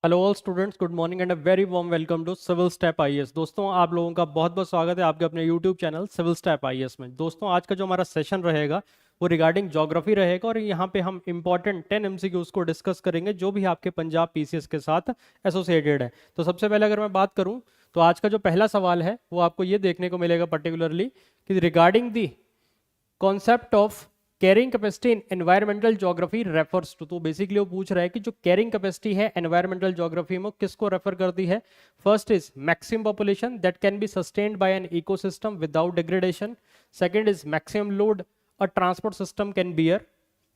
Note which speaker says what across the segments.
Speaker 1: Hello all students, good morning and a very warm welcome to civil step IAS. दोस्तों, आप लोगों का बहुत बहुत स्वागत है आपके अपने YouTube channel civil step IAS में। दोस्तों, आज का जो हमारा सेशन रहेगा वो रिगार्डिंग ज्योग्राफी रहेगा और यहाँ पे हम इंपॉर्टेंट 10 एमसीक्यूज को डिस्कस करेंगे जो भी आपके पंजाब पीसीएस के साथ एसोसिएटेड है। तो सबसे पहले अगर मैं बात करूँ तो आज का जो पहला सवाल है वो आपको ये देखने को मिलेगा पर्टिकुलरली कि regarding the concept of carrying capacity in environmental geography refers to. तो बेसिकली वो पूछ रहा है कि जो कैरिंग कैपेसिटी है एनवायरमेंटल ज्योग्राफी में किसको रेफर करती है। First is maximum population that can be sustained by an ecosystem without degradation. Second is maximum load a transport system can bear.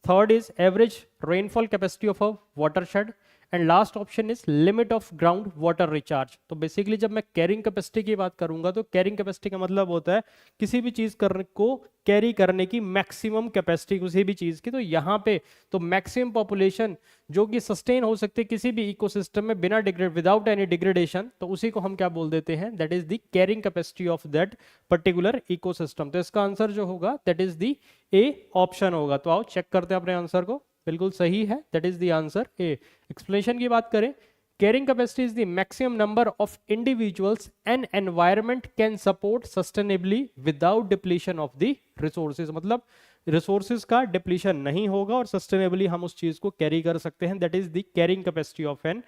Speaker 1: Third is average rainfall capacity of a watershed and last option is limit of ground water recharge. तो basically जब मैं carrying capacity की बात करूंगा तो carrying capacity का मतलब होता है किसी भी चीज को कैरी करने की मैक्सिमम कैपेसिटी किसी भी चीज की। तो यहाँ पे तो मैक्सिमम पॉपुलेशन जो कि सस्टेन हो सकती है किसी भी इकोसिस्टम में बिना विदाउट एनी डिग्रेडेशन, तो उसी को हम क्या बोल देते हैं, that is the carrying capacity of that particular ecosystem. तो इसका आंसर जो होगा that is the A option होगा। तो आओ चेक करते हैं अपने आंसर को, बिल्कुल सही है, that is the answer A. Explanation की बात करें, carrying capacity is the maximum number of individuals an environment can support sustainably without depletion of the resources. मतलब रिसोर्सेज का डिप्लीशन नहीं होगा और सस्टेनेबली हम उस चीज को कैरी कर सकते हैं, that is the carrying capacity of an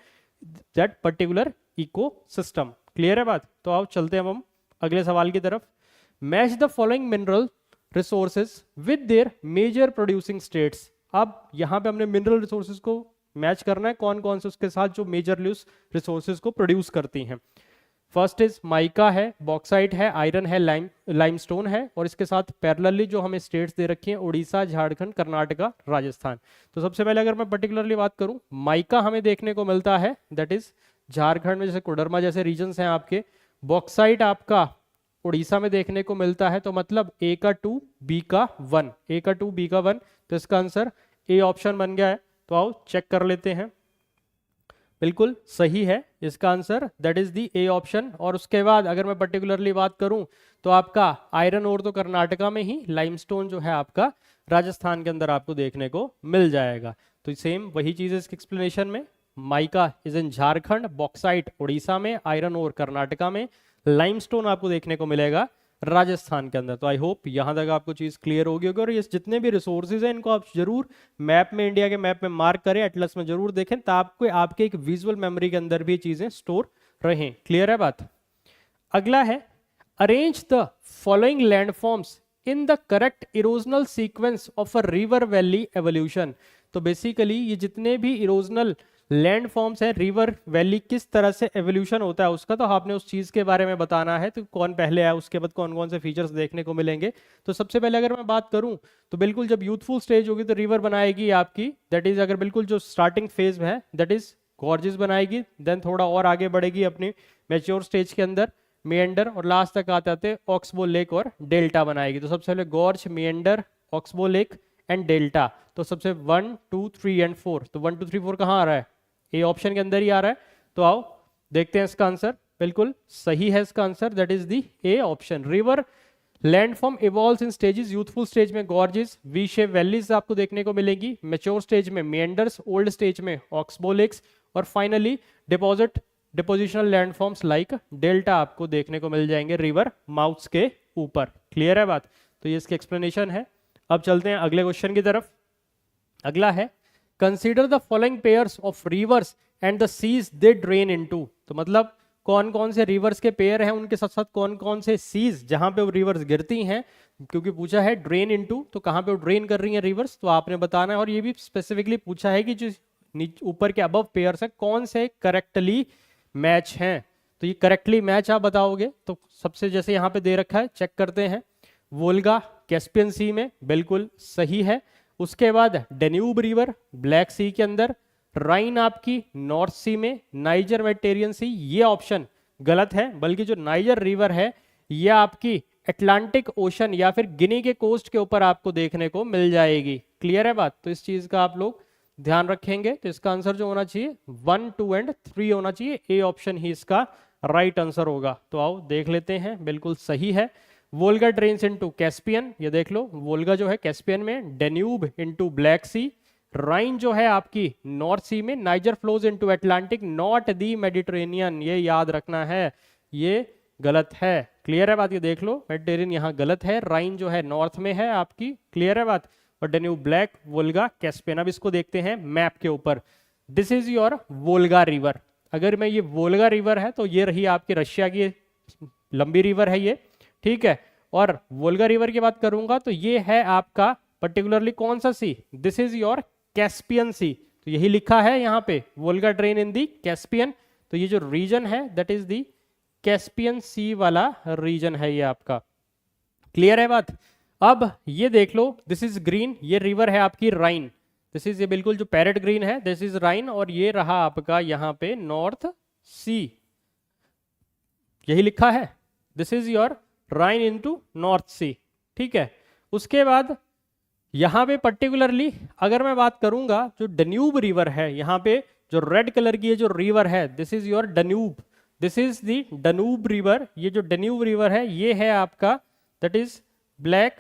Speaker 1: that particular ecosystem. Clear है बात? तो आओ चलते हैं हम अगले सवाल की तरफ। Match the following mineral resources with their major producing states. अब यहां पे हमने मिनरल रिसोर्सेज को मैच करना है कौन कौन से उसके साथ जो मेजरली उस रिसोर्सेज को प्रोड्यूस करती हैं। फर्स्ट इज माइका है, बॉक्साइट है, आयरन है, लाइमस्टोन है और इसके साथ पैरेलली जो हमें स्टेट्स दे रखी हैं उड़ीसा, झारखंड, कर्नाटका, राजस्थान। तो सबसे पहले अगर मैं पर्टिकुलरली बात करूं, माइका हमें देखने को मिलता है दैट इज झारखंड में, जैसे कोडरमा जैसे रीजन्स हैं आपके। बॉक्साइट आपका उड़ीसा में देखने को मिलता है, तो मतलब ए का 2 बी का 1, ए का 2 बी का 1, तो इसका आंसर ए ऑप्शन बन गया है। तो आओ चेक कर लेते हैं, बिल्कुल सही है इसका answer, that is the A option. और उसके बाद अगर मैं पर्टिकुलरली बात करूं तो आपका आयरन ओर तो कर्नाटका में ही, लाइमस्टोन जो है आपका राजस्थान के अंदर आपको देखने को मिल जाएगा। तो सेम वही चीज है इसके एक्सप्लेनेशन में, mica is in Jharkhand, bauxite Orissa में, आयरन ओर कर्नाटका में, लाइमस्टोन आपको देखने को मिलेगा राजस्थान के अंदर। तो आई होप यहां तक आपको चीज क्लियर होगी और ये जितने भी रिसोर्सेज हैं इनको आप जरूर मैप में, इंडिया के मैप में मार्क करें, एटलस में जरूर देखें ताकि आपके एक विजुअल मेमोरी के अंदर भी चीजें स्टोर रहें। क्लियर है बात? अगला है, arrange the following landforms in the correct erosional sequence of a river valley evolution. तो बेसिकली ये जितने भी इरोजनल लैंड फॉर्म्स है, रिवर वैली किस तरह से एवोल्यूशन होता है उसका, तो आपने उस चीज के बारे में बताना है। तो कौन पहले आया, उसके बाद कौन कौन से फीचर्स देखने को मिलेंगे। तो सबसे पहले अगर मैं बात करूं तो बिल्कुल जब यूथफुल स्टेज होगी तो रिवर बनाएगी आपकी, दैट इज अगर बिल्कुल जो स्टार्टिंग फेज में है दैट इज गॉर्जेस बनाएगी, देन थोड़ा और आगे बढ़ेगी अपनी मैच्योर स्टेज के अंदर मेंडर, और लास्ट तक आते आते ऑक्सबो लेक और डेल्टा बनाएगी। तो सबसे पहले gorge, meander, oxbow lake and delta. तो सबसे 1 2 3 एंड 4, तो 1 2 3 4 कहाँ आ रहा है, ए ऑप्शन के अंदर ही आ रहा है। तो आओ देखते हैं इसका आंसर, बिल्कुल सही है इसका answer, that is the A option. River landform evolves in stages, youthful stage में गॉर्जेस, वी शेप वैलीज आपको देखने को मिलेंगी, मैच्योर स्टेज में मेंडर्स, ओल्ड स्टेज में ऑक्सबो लेक्स और finally depositional landforms like delta आपको देखने को मिल जाएंगे रिवर माउथ्स के ऊपर। क्लियर है बात? तो ये इसकी एक्सप्लेनेशन है। अब चलते हैं अगले क्वेश्चन की तरफ। अगला है, consider the following pairs of rivers and the seas they drain into. तो मतलब कौन कौन से रिवर्स के पेयर हैं, उनके साथ साथ कौन कौन से सीज जहां पे वो रिवर्स गिरती हैं, क्योंकि पूछा है ड्रेन इनटू, तो कहां पे वो ड्रेन कर रही हैं रिवर्स, तो आपने बताना है। और ये भी स्पेसिफिकली पूछा है कि जो ऊपर के अबव पेयर्स हैं कौन से करेक्टली मैच हैं। तो ये करेक्टली मैच आप बताओगे, तो सबसे जैसे यहाँ पे दे रखा है चेक करते हैं, वोल्गा कैस्पियन सी में, बिल्कुल सही है। उसके बाद डेन्यूब रिवर ब्लैक सी के अंदर, राइन आपकी नॉर्थ सी में, नाइजर मेडिटेरियन सी, ये ऑप्शन गलत है, बल्कि जो नाइजर रिवर है ये आपकी अटलांटिक ओशन या फिर गिनी के कोस्ट के ऊपर आपको देखने को मिल जाएगी। क्लियर है बात? तो इस चीज का आप लोग ध्यान रखेंगे। तो इसका आंसर जो होना चाहिए 1 2 एंड 3 होना चाहिए, ए ऑप्शन ही इसका राइट आंसर होगा। तो आओ देख लेते हैं, बिल्कुल सही है। वोल्गा ड्रेन्स इनटू कैस्पियन, ये देख लो, वोल्गा जो है कैस्पियन में, डेन्यूब इनटू ब्लैक सी, राइन जो है आपकी नॉर्थ सी में, niger flows into Atlantic not the Mediterranean, ये याद रखना है, ये गलत है। क्लियर है बात, ये देख लो, मेडिटेरेनियन यहाँ गलत है, राइन जो है नॉर्थ में है आपकी। क्लियर है बात। और डेन्यूब ब्लैक, वोल्गा, कैस्पियन। अब इसको देखते हैं मैप के ऊपर। This is your Volga river. अगर मैं ये वोल्गा रिवर है तो ये रही आपकी रशिया की लंबी रिवर है ये, ठीक है। और वोल्गा रिवर की बात करूंगा तो ये है आपका पर्टिकुलरली कौन सा सी, this is your Caspian Sea. तो यही लिखा है यहाँ पे, Volga drain in the Caspian. तो ये जो रीजन है दैट इज दी कैस्पियन सी वाला रीजन है ये आपका। क्लियर है बात। अब ये देख लो, दिस इज ग्रीन, ये रिवर है आपकी राइन। दिस इज, ये बिल्कुल जो पैरेट ग्रीन है, दिस इज राइन, और ये रहा आपका यहाँ पे नॉर्थ सी, यही लिखा है, this is your Rhine into North Sea, ठीक है। उसके बाद यहाँ पे पर्टिकुलरली अगर मैं बात करूंगा, जो डन्यूब रिवर है, यहाँ पे जो रेड कलर की ये जो रिवर है, this is your Danube, this is the Danube river. ये जो डन्यूब रिवर है ये है आपका दैट इज ब्लैक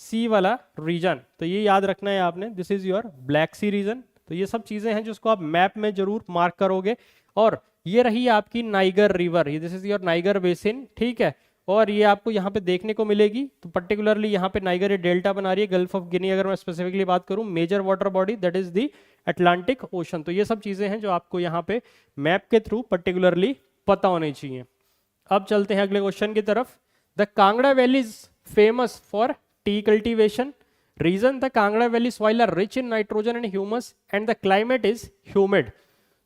Speaker 1: सी वाला रीजन। तो ये याद रखना है आपने, this is your Black Sea region. तो ये सब चीजें हैं जिसको आप मैप में जरूर मार्क करोगे। और ये रही आपकी नाइगर रिवर, ये this is your Niger basin, ठीक है। और ये आपको यहाँ पे देखने को मिलेगी, तो पर्टिकुलरली यहाँ पे नाइगर ये डेल्टा बना रही है, गल्फ ऑफ गिनी अगर मैं स्पेसिफिकली बात करूँ, major water body that is the Atlantic Ocean. तो ये सब चीजें हैं जो आपको यहाँ पे मैप के थ्रू पर्टिकुलरली पता होनी चाहिए। अब चलते हैं अगले क्वेश्चन की तरफ। The Kangra Valley is famous for tea cultivation. Reason, the Kangra Valley soil are rich in nitrogen and humus and the climate is humid.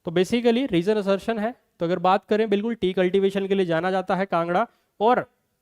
Speaker 1: तो बेसिकली रीजन असर्शन है। तो अगर बात करें, बिल्कुल टी कल्टीवेशन के लिए जाना जाता है कांगड़ा, और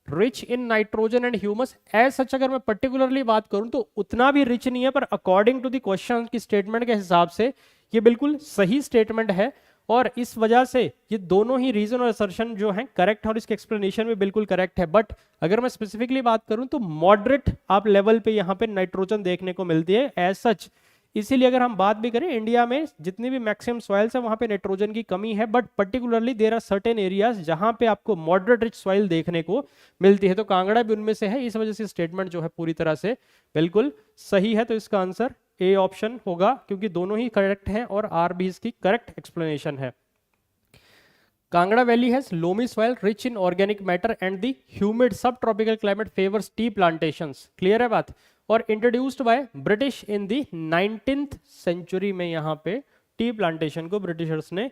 Speaker 1: rich in nitrogen and humus. As such अगर मैं पर्टिकुलरली बात करूं तो उतना भी रिच नहीं है, पर अकॉर्डिंग टू द क्वेश्चन की स्टेटमेंट के हिसाब से ये बिल्कुल सही स्टेटमेंट है। और इस वजह से ये दोनों ही रीजन और असर्शन जो हैं करेक्ट है, और इसके एक्सप्लेनेशन भी बिल्कुल करेक्ट है। बट अगर मैं स्पेसिफिकली बात करूं तो मॉडरेट आप लेवल पे यहाँ पे नाइट्रोजन देखने को मिलती है एज सच। इसीलिए अगर हम बात भी करें, इंडिया में जितनी भी मैक्सिमम सॉइल्स है वहां पे नाइट्रोजन की कमी है, but particularly there are certain areas जहां पे आपको मॉडरेट रिच सॉइल देखने को मिलती है। तो कांगड़ा भी उनमें से है। इस वजह से स्टेटमेंट जो है पूरी तरह से बिल्कुल सही है। तो इसका आंसर ए ऑप्शन होगा, क्योंकि दोनों ही करेक्ट हैं और आर भी इसकी करेक्ट एक्सप्लेनेशन है। Kangra valley has loamy soil rich in organic matter and the humid sub tropical climate favours tea plantations. Clear है बात। और introduced by British in the 19th century में यहाँ पे टी प्लांटेशन को ब्रिटिशर्स ने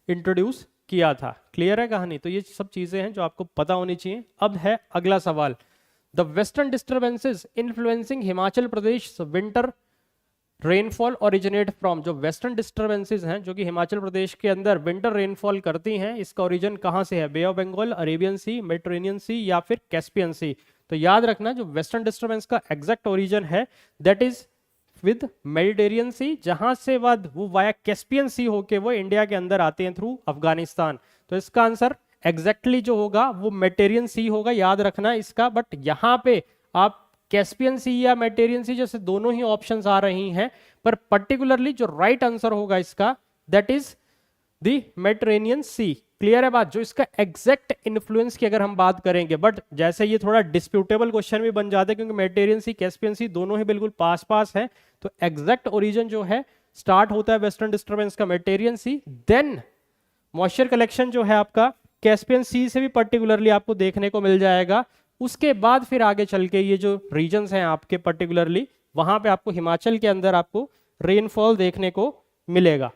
Speaker 1: इंट्रोड्यूस किया था। क्लियर है कहानी। तो ये सब चीजें हैं जो आपको पता होनी चाहिए। अब है अगला सवाल, the western disturbances influencing Himachal Pradesh winter rainfall originate from. जो वेस्टर्न डिस्टर्बेंसेस हैं जो कि हिमाचल प्रदेश के अंदर विंटर रेनफॉल करती हैं, इसका ओरिजिन कहाँ से है? Bay of Bengal, Arabian Sea, Mediterranean Sea या फिर कैस्पियन सी। तो याद रखना जो वेस्टर्न डिस्टर्बेंस का एग्जैक्ट ओरिजिन है that is with Mediterranean Sea, जहां से बाद वो वाया कैस्पियन सी होके वो इंडिया के अंदर आते हैं थ्रू अफगानिस्तान। तो इसका आंसर एग्जैक्टली जो होगा वो मेडिटेरियन सी होगा, याद रखना इसका। बट यहाँ पे आप कैस्पियन सी या मेडिटेरियन सी जैसे दोनों ही ऑप्शंस आ रही हैं, पर पर्टिकुलरली जो राइट आंसर होगा इसका that is the Mediterranean Sea. Clear है बात। जो इसका एग्जैक्ट इन्फ्लुएंस की अगर हम बात करेंगे, बट जैसे ये थोड़ा डिस्प्यूटेबल क्वेश्चन भी बन जाता है क्योंकि मेडिटेरियन सी कैस्पियन सी दोनों ही बिल्कुल पास पास है। तो एग्जैक्ट ओरिजिन जो है स्टार्ट होता है वेस्टर्न डिस्टर्बेंस का मेडिटेरियन सी, देन मॉइस्चर कलेक्शन जो है आपका कैस्पियन सी से भी पर्टिकुलरली आपको देखने को मिल जाएगा। उसके बाद फिर आगे चल के ये जो रीजन्स हैं आपके पर्टिकुलरली वहां पे आपको हिमाचल के अंदर आपको रेनफॉल देखने को मिलेगा।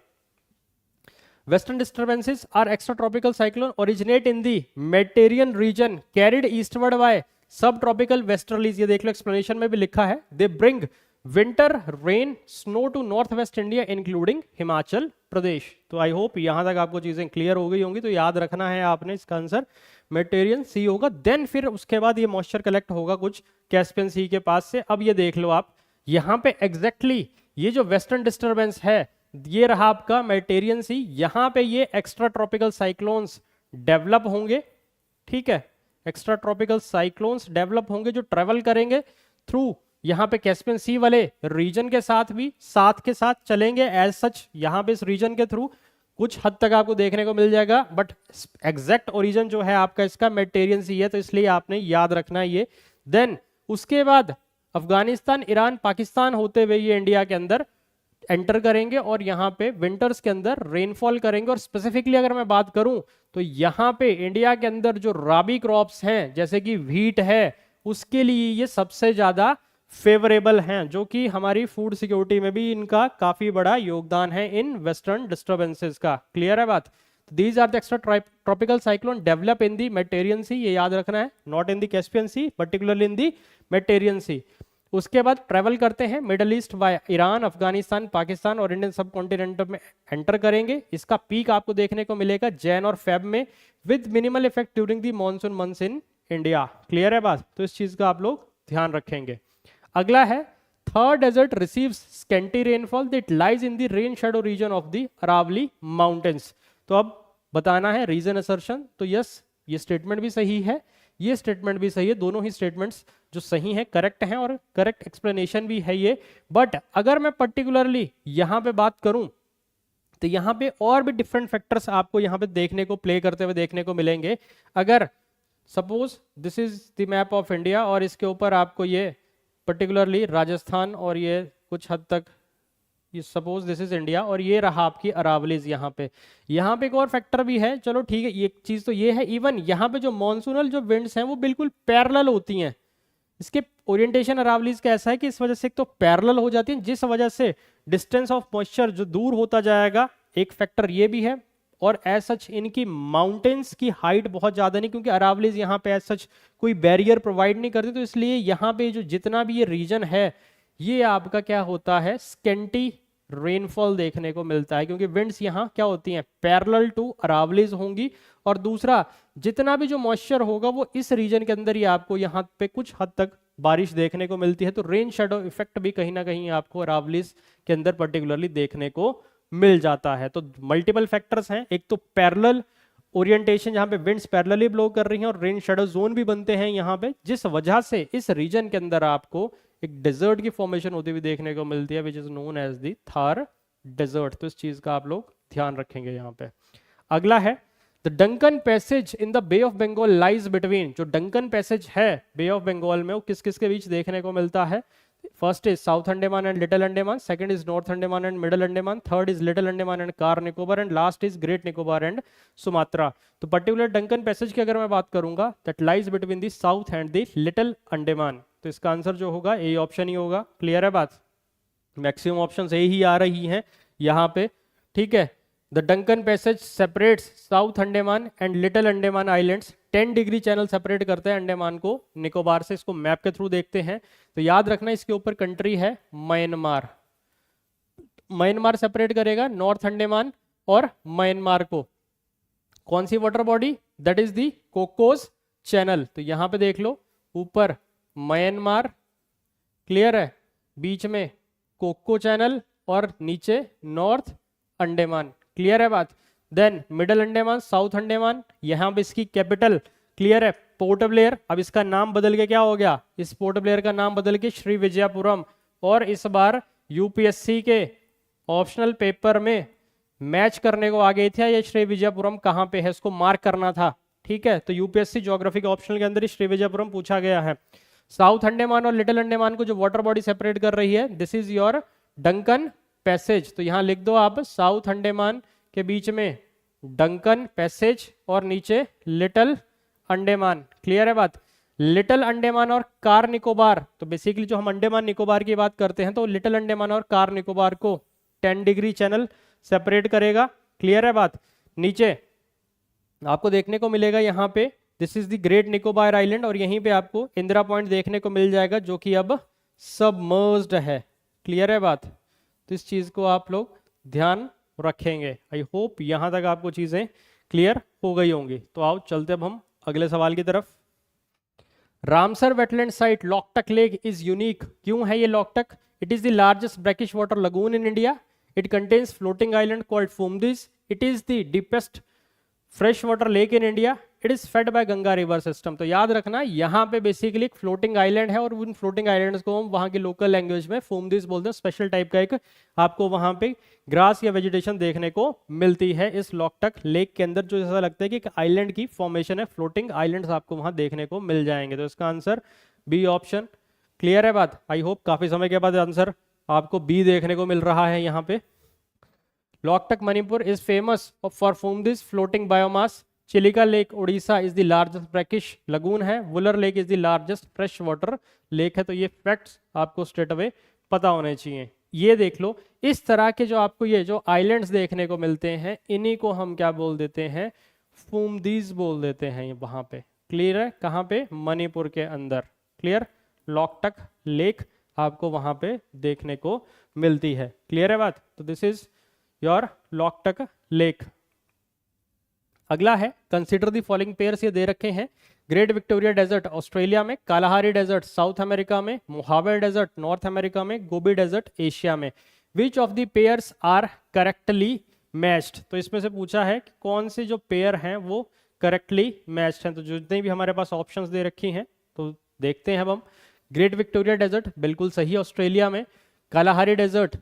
Speaker 1: Western disturbances are extratropical cyclone originate in the Mediterranean region carried eastward by subtropical westerlies। ये देख लो एक्सप्लेनेशन में भी लिखा है, they bring winter rain snow to northwest India including Himachal Pradesh. तो आई होप यहाँ तक आपको चीजें क्लियर हो गई होंगी। तो याद रखना है आपने, इसका आंसर मेडिटेरियन सी होगा। देन फिर उसके बाद ये मॉइस्चर कलेक्ट होगा कुछ कैस्पियन सी के पास से। अब ये देख लो आप यहाँ पे एग्जैक्टली ये जो वेस्टर्न डिस्टर्बेंस है ये रहा आपका मेडिटेरियन सी। यहां पे ये एक्स्ट्रा ट्रॉपिकल साइक्लोन्स डेवलप होंगे, ठीक है। एक्स्ट्रा ट्रॉपिकल साइक्लोन्स डेवलप होंगे जो ट्रेवल करेंगे थ्रू यहां पे कैस्पियन सी वाले रीजन के साथ भी साथ के साथ चलेंगे। एज सच यहां पे इस रीजन के थ्रू कुछ हद तक आपको देखने को मिल जाएगा, बट एग्जैक्ट ओरिजिन जो है आपका इसका मेडिटेरियन सी है। तो इसलिए आपने याद रखना है ये। देन उसके बाद अफगानिस्तान, ईरान, पाकिस्तान होते हुए ये इंडिया के अंदर एंटर करेंगे और यहाँ पे विंटर्स के अंदर रेनफॉल करेंगे। और स्पेसिफिकली अगर मैं बात करूं तो यहाँ पे इंडिया के अंदर जो राबी क्रॉप्स हैं जैसे कि व्हीट है, उसके लिए ये सबसे ज्यादा फेवरेबल हैं, जो कि हमारी फूड सिक्योरिटी में भी इनका काफी बड़ा योगदान है इन वेस्टर्न डिस्टर्बेंसेस का। क्लियर है बात? These are the extra tropical cyclone develop in the Mediterranean Sea, ये याद रखना है, not in the Caspian Sea, particularly in the Mediterranean Sea. उसके बाद ट्रेवल करते हैं Middle East via Iran, Afghanistan, Pakistan और इंडियन सब कॉन्टिनेंट में एंटर करेंगे। इसका पीक आपको देखने को मिलेगा जैन और फेब में, with minimal effect during the monsoon months in India. Clear है बात? तो इस चीज का आप लोग ध्यान रखेंगे। अगला है third desert receives scanty rainfall that lies in the rain shadow region of the Aravalli mountains. तो अब बताना है रीजन असर्शन। तो यस, ये स्टेटमेंट भी सही है, ये स्टेटमेंट भी सही है, दोनों ही स्टेटमेंट्स जो सही है करेक्ट हैं और करेक्ट एक्सप्लेनेशन भी है ये। बट अगर मैं पर्टिकुलरली यहां पे बात करूं तो यहां पे और भी डिफरेंट फैक्टर्स आपको यहां पे देखने को प्ले करते हुए देखने को मिलेंगे। अगर suppose this is the map of India और इसके ऊपर आपको ये पर्टिकुलरली राजस्थान और ये कुछ हद तक ये सपोज दिस इज इंडिया और ये रहा आपकी अरावलीज। यहाँ पे एक और फैक्टर भी है, चलो ठीक है, ये चीज तो ये है, इवन यहाँ पे जो मॉनसूनल जो विंड्स हैं वो बिल्कुल पैरेलल होती हैं। इसके ओरिएंटेशन अरावलीज का ऐसा है कि इस वजह से एक तो पैरेलल हो जाती है, जिस वजह से डिस्टेंस ऑफ मॉइस्चर जो दूर होता जाएगा, एक फैक्टर ये भी है। और एज सच इनकी माउंटेन्स की हाइट बहुत ज्यादा नहीं, क्योंकि अरावलीज यहाँ पे एज सच कोई बैरियर प्रोवाइड नहीं करती, तो इसलिए यहाँ पे जो जितना भी ये रीजन है ये आपका क्या होता है, स्केंटी रेनफॉल देखने को मिलता है, क्योंकि विंड्स यहाँ क्या होती हैं, पैरेलल टू अरावलीज होंगी। और दूसरा, जितना भी जो मॉइस्चर होगा वो इस रीजन के अंदर ही आपको यहाँ पे कुछ हद तक बारिश देखने को मिलती है। तो रेन शेडो इफेक्ट भी कहीं ना कहीं आपको अरावलीज के अंदर पर्टिकुलरली देखने को मिल जाता है। तो मल्टीपल फैक्टर्स हैं, एक तो पैरेलल ओरिएंटेशन जहां पे विंड्स पैरेलली ब्लो कर रही हैं और रेन शेडो जोन भी बनते हैं यहाँ पे, जिस वजह से इस रीजन के अंदर आपको एक डेजर्ट की फॉर्मेशन होती हुई देखने को मिलती है, which is known as the Thar Desert. तो इस चीज का आप लोग ध्यान रखेंगे यहाँ पे। अगला है the Duncan Passage in the Bay of Bengal lies between. जो डंकन पैसेज है बे ऑफ बंगाल में वो किस किस के बीच देखने को मिलता है? First is south Andaman and little Andaman, second is north Andaman and middle Andaman, third is little Andaman and car Nicobar and last is great Nicobar and Sumatra. तो पर्टिकुलर डंकन पैसेज की अगर मैं बात करूंगा, that lies between the south and the little Andaman. तो इसका answer जो होगा ए ऑप्शन ही होगा। क्लियर है बात? मैक्सिमम ऑप्शन ए ही आ रही हैं यहाँ पे, ठीक है। The Duncan passage separates south Andaman and little Andaman islands, 10 degree channel separate करते हैं अंडमान को निकोबार से। इसको मैप के थ्रू देखते हैं तो याद रखना इसके ऊपर कंट्री है म्यांमार। म्यांमार सेपरेट करेगा नॉर्थ अंडमान और म्यांमार को। कौन सी water body? That is the Coco channel. तो यहां पे देख लो, ऊपर म्यांमार, क्लियर है, बीच में कोको चैनल और नीचे नॉर्थ अंडमान। क्लियर है बात? Then Middle Andaman, South Andaman, यहां पे इसकी कैपिटल क्लियर है पोर्ट ब्लेयर। अब इसका नाम बदल के क्या हो गया? इस पोर्ट ब्लेयर का नाम बदल के श्री विजयपुरम। और इस बार यूपीएससी के ऑप्शनल पेपर में मैच करने को आ गई थी ये श्री विजयपुरम कहां पे है, इसको मार्क करना था, ठीक है। तो यूपीएससी ज्योग्राफी के ऑप्शनल के अंदर ही श्री विजयपुरम पूछा गया है। साउथ अंडमान और लिटिल अंडमान को जो वाटर बॉडी सेपरेट कर रही है, this is your Duncan passage. तो यहां लिख दो आप साउथ अंडमान के बीच में डंकन पैसेज और नीचे लिटिल अंडमान। क्लियर है बात? लिटिल अंडमान और कार निकोबार, तो बेसिकली जो हम अंडमान निकोबार की बात करते हैं तो लिटिल अंडमान और कार निकोबार को 10 डिग्री चैनल सेपरेट करेगा। क्लियर है बात? नीचे आपको देखने को मिलेगा यहाँ पे this is the great Nicobar island और यहीं पे आपको इंदिरा पॉइंट देखने को मिल जाएगा जो कि अब सबमर्ज्ड है। क्लियर है बात? तो इस चीज को आप लोग ध्यान रखेंगे। आई होप यहां तक आपको चीजें क्लियर हो गई होंगी। तो आओ चलते अब हम अगले सवाल की तरफ। Ramsar wetland site Loktak lake is unique. क्यों है ये Loktak? It is the largest brackish water lagoon in India. It contains floating island called Phumdis. It is the deepest fresh water lake in India. It is fed by Ganga river system. तो याद रखना यहाँ पे basically एक floating island है और उन floating islands को हम वहाँ की लोकल लैंग्वेज में फूमदिस बोलते हैं। स्पेशल टाइप का एक आपको वहाँ पे ग्रास या वेजिटेशन देखने को मिलती है इस लॉकटक लेक के अंदर, जो ऐसा लगता है कि एक आइलैंड की फॉर्मेशन है। फ्लोटिंग आइलैंड्स आपको वहाँ देखने को मिल जाएंगे। तो इसका आंसर बी ऑप्शन। क्लियर है बात? आई होप काफी समय के बाद आंसर आपको बी देखने को मिल रहा है यहाँ पे। Loktak Manipur is famous for this floating biomass. Chilika lake Orissa is the largest brackish lagoon है। Wular lake is the largest fresh water lake है। तो ये फैक्ट्स आपको स्ट्रेट अवे पता होने चाहिए। ये देख लो, इस तरह के जो आपको ये जो आइलैंड्स देखने को मिलते हैं, इन्हीं को हम क्या बोल देते हैं, फूमदीज बोल देते हैं। ये वहां पे क्लियर है, कहाँ पे, मणिपुर के अंदर। क्लियर, लॉकटक लेक आपको वहां पे देखने को मिलती है। क्लियर है बात। तो this is your Loktak lake. अगला है कंसीडर द फॉलोइंग पेयर्स, ये दे रखे हैं। ग्रेट विक्टोरिया डेजर्ट ऑस्ट्रेलिया में, कालाहारी डेजर्ट साउथ अमेरिका में, मोहावे डेजर्ट नॉर्थ अमेरिका में, गोबी डेजर्ट एशिया में। Which of the pairs are correctly matched. तो इसमें से पूछा है कि कौन से जो पेयर हैं वो करेक्टली मैच्ड हैं। तो जितने भी हमारे पास ऑप्शंस दे रखी हैं तो देखते हैं अब हम। ग्रेट विक्टोरिया डेजर्ट बिल्कुल सही ऑस्ट्रेलिया में, कालाहारी डेजर्ट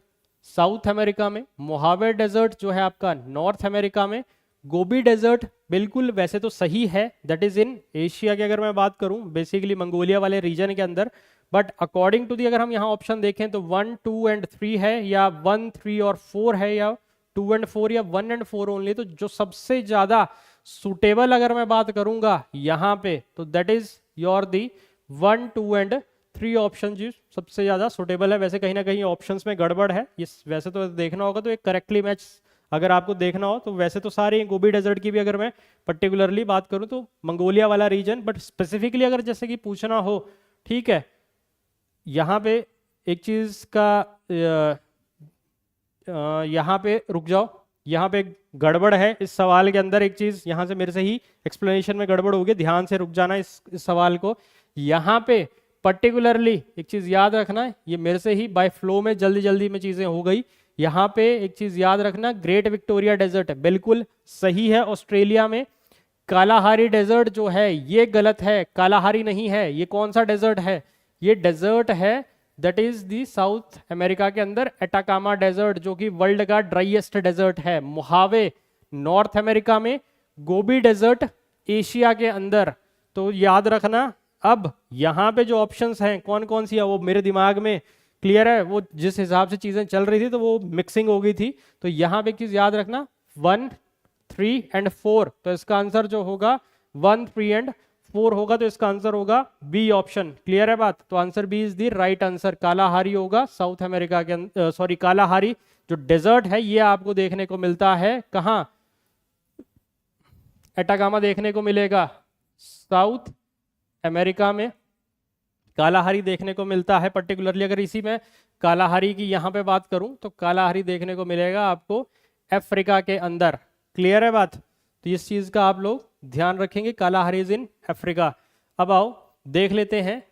Speaker 1: साउथ अमेरिका में, मोहावे डेजर्ट जो है आपका नॉर्थ अमेरिका में, गोबी डेजर्ट बिल्कुल वैसे तो सही है, दैट इज इन एशिया की अगर मैं बात करूं, बेसिकली मंगोलिया वाले रीजन के अंदर। बट अकॉर्डिंग टू दी अगर हम यहाँ ऑप्शन देखें तो 1, 2 एंड 3 है, या 1, 3 और 4 है, या 2 एंड 4 या 1 एंड 4 ओनली। तो जो सबसे ज्यादा सुटेबल अगर मैं बात करूंगा यहाँ पे, तो that is your the 1, 2 and 3 option जी सबसे ज्यादा सुटेबल है। वैसे कहीं ना कहीं ऑप्शंस में गड़बड़ है, ये वैसे तो देखना होगा तो एक करेक्टली मैच अगर आपको देखना हो तो वैसे तो सारे गोबी डेजर्ट की भी अगर मैं पर्टिकुलरली बात करूं तो मंगोलिया वाला रीजन, बट स्पेसिफिकली अगर जैसे कि पूछना हो, ठीक है, यहाँ पे एक चीज का यहाँ पे रुक जाओ, यहाँ पे गड़बड़ है इस सवाल के अंदर। एक चीज यहाँ से मेरे से ही एक्सप्लेनेशन में गड़बड़ होगी, ध्यान से रुक जाना इस सवाल को। यहाँ पे पर्टिकुलरली एक चीज याद रखना है, ये मेरे से ही बाय फ्लो में जल्दी जल्दी में चीजें हो गई। यहाँ पे एक चीज याद रखना, ग्रेट विक्टोरिया डेजर्ट बिल्कुल सही है ऑस्ट्रेलिया में। कालाहारी डेजर्ट जो है ये गलत है, कालाहारी नहीं है। ये कौन सा डेजर्ट है, ये डेजर्ट है that is the south America के अंदर एटाकामा डेजर्ट, जो कि वर्ल्ड का ड्राइएस्ट डेजर्ट है। मोहावे नॉर्थ अमेरिका में, गोबी डेजर्ट एशिया के अंदर। तो याद रखना। अब यहाँ पे जो ऑप्शंस हैं कौन कौन सी है वो मेरे दिमाग में क्लियर है, वो जिस हिसाब से चीजें चल रही थी तो वो मिक्सिंग हो गई थी। तो यहाँ पे एक चीज याद रखना, 1, 3 एंड 4। तो इसका आंसर जो होगा 1, 3 एंड 4 होगा, तो इसका आंसर होगा बी ऑप्शन। क्लियर है बात। तो answer B is the right answer. Kalahari होगा साउथ अमेरिका के अंदर, सॉरी कालाहारी जो डेजर्ट है ये आपको देखने को मिलता है कहाँ, एटाकामा देखने को मिलेगा साउथ अमेरिका में। कालाहारी देखने को मिलता है पर्टिकुलरली, अगर इसी में कालाहारी की यहाँ पे बात करूं तो कालाहारी देखने को मिलेगा आपको अफ्रीका के अंदर। क्लियर है बात। तो इस चीज का आप लोग ध्यान रखेंगे, कालाहारी इज इन अफ्रीका। अब आओ देख लेते हैं।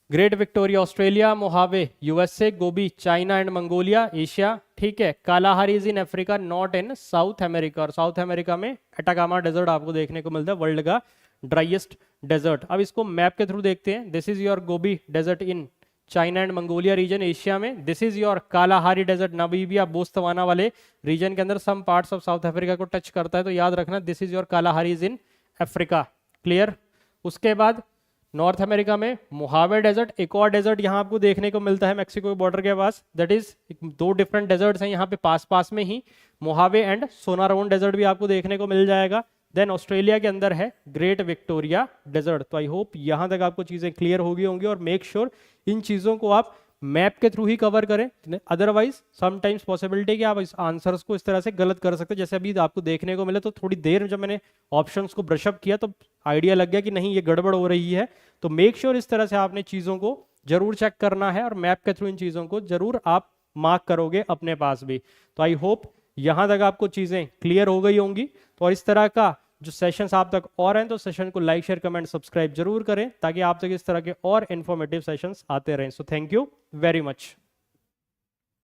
Speaker 1: Great Victoria Australia, Mojave USA, Gobi China and Mongolia Asia. ठीक है, Kalahari is in Africa, not in south America. और साउथ अमेरिका में एटाकामा डेजर्ट आपको देखने को मिलता है, वर्ल्ड का ड्राइएस्ट डेजर्ट। अब इसको मैप के थ्रू देखते हैं। This is your Gobi desert in China and Mongolia region Asia में। This is your Kalahari desert Namibia Botswana वाले रीजन के अंदर, some parts of South Africa को टच करता है। तो याद रखना this is your Kalahari is in Africa. Clear. उसके बाद नॉर्थ अमेरिका में मोहावे डेजर्ट, एक और डेजर्ट यहाँ आपको देखने को मिलता है मेक्सिको बॉर्डर के पास। दैट इज 2 डिफरेंट डेजर्ट्स हैं यहाँ पे पास पास में ही, मोहावे एंड सोनारोन डेजर्ट भी आपको देखने को मिल जाएगा। देन ऑस्ट्रेलिया के अंदर है ग्रेट विक्टोरिया डेजर्ट। तो आई होप यहां तक आपको चीजें क्लियर हो गई होंगी, और मेक श्योर इन चीजों को आप मैप के थ्रू ही कवर करें। अदरवाइज समटाइम्स पॉसिबिलिटी कि आप इस आंसर्स को इस तरह से गलत कर सकते हैं। जैसे अभी आपको देखने को मिला, तो थोड़ी देर जब मैंने ऑप्शंस को ब्रशअप किया तो आइडिया लग गया कि नहीं ये गड़बड़ हो रही है। तो मेक श्योर इस तरह से आपने चीजों को जरूर चेक करना है, और मैप के थ्रू इन चीजों को जरूर आप मार्क करोगे अपने पास भी। तो आई होप यहां तक आपको चीजें क्लियर हो गई होंगी। तो और इस तरह का जो सेशंस आप तक और हैं, तो सेशन को लाइक शेयर कमेंट सब्सक्राइब जरूर करें, ताकि आप तक इस तरह के और इन्फॉर्मेटिव सेशंस आते रहें। So thank you very much.